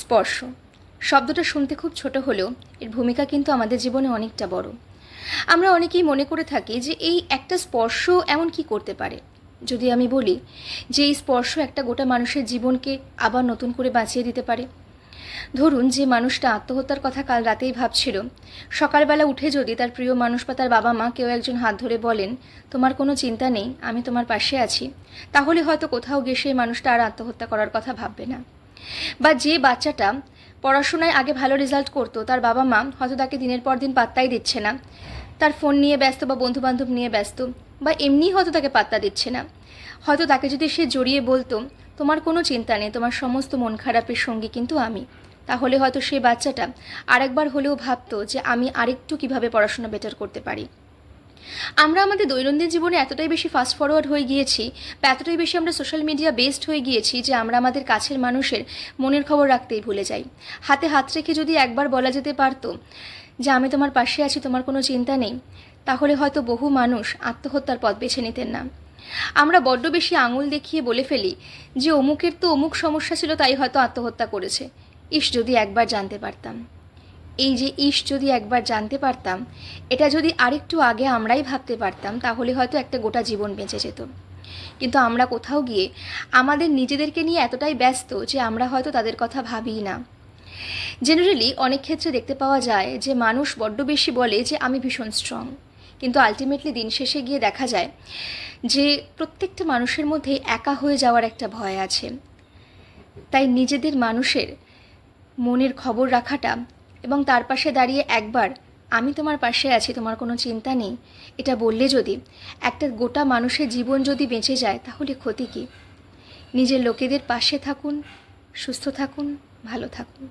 স্পর্শ শব্দটা শুনতে খুব ছোট হলেও এর ভূমিকা কিন্তু আমাদের জীবনে অনেকটা বড়। আমরা অনেকেই মনে করে থাকি যে এই একটা স্পর্শ এমন কি করতে পারে। যদি আমি বলি যে এই স্পর্শ একটা গোটা মানুষের জীবনকে আবার নতুন করে বাঁচিয়ে দিতে পারে। ধরুন যে মানুষটা আত্মহত্যার কথা কাল রাতেই ভাবছিল, সকালবেলা উঠে যদি তার প্রিয় মানুষ বা তার বাবা মা কেউ একজন হাত ধরে বলেন তোমার কোনো চিন্তা নেই, আমি তোমার পাশে আছি, তাহলে হয়তো কোথাও গিয়ে সেই মানুষটা আর আত্মহত্যা করার কথা ভাববে না। বা যে বাচ্চাটা পড়াশোনায় আগে ভালো রেজাল্ট করতো, তার বাবা মা হয়তো তাকে দিনের পর দিন পাত্তাই দিচ্ছে না, তার ফোন নিয়ে ব্যস্ত বা বন্ধুবান্ধব নিয়ে ব্যস্ত, বা এমনিই হয়তো তাকে পাত্তা দিচ্ছে না, হয়তো তাকে যদি সে জড়িয়ে বলতো তোমার কোনো চিন্তা নেই, তোমার সমস্ত মন খারাপের সঙ্গী কিন্তু আমি, তাহলে হয়তো সেই বাচ্চাটা আরেকবার হলেও ভাবতো যে আমি আরেকটু কিভাবে পড়াশোনা বেটার করতে পারি। আমরা আমাদের দৈনন্দিন জীবনে এতটাই বেশি ফাস্ট ফরওয়ার্ড হয়ে গিয়েছি বা এতটাই বেশি আমরা সোশ্যাল মিডিয়া বেসড হয়ে গিয়েছি যে আমরা আমাদের কাছের মানুষের মনের খবর রাখতেই ভুলে যাই। হাতে হাত রেখে যদি একবার বলা যেতে পারতো যে আমি তোমার পাশে আছি, তোমার কোনো চিন্তা নেই, তাহলে হয়তো বহু মানুষ আত্মহত্যার পথ বেছে নিতেন না। আমরা বড্ড বেশি আঙুল দেখিয়ে বলে ফেলি যে অমুকের তো অমুক সমস্যা ছিল তাই হয়তো আত্মহত্যা করেছে। ইস যদি একবার জানতে পারতাম, এই যে ইস যদি একবার জানতে পারতাম, এটা যদি আরেকটু আগে আমরাই ভাবতে পারতাম তাহলে হয়তো একটা গোটা জীবন বেঁচে যেত। কিন্তু আমরা কোথাও গিয়ে আমাদের নিজেদেরকে নিয়ে এতটাই ব্যস্ত যে আমরা হয়তো তাদের কথা ভাবিই না। জেনারেলি অনেক ক্ষেত্রে দেখতে পাওয়া যায় যে মানুষ বড্ড বেশি বলে যে আমি ভীষণ স্ট্রং, কিন্তু আলটিমেটলি দিন শেষে গিয়ে দেখা যায় যে প্রত্যেকটা মানুষের মধ্যেই একা হয়ে যাওয়ার একটা ভয় আছে। তাই নিজেদের মানুষের মনের খবর রাখাটা এবং তার পাশে দাঁড়িয়ে একবার আমি তোমার পাশে আছি, তোমার কোনো চিন্তা নেই, এটা বললে যদি একটা গোটা মানুষের জীবন যদি বেঁচে যায় তাহলে ক্ষতি কী? নিজের লোকেদের পাশে থাকুন, সুস্থ থাকুন, ভালো থাকুন।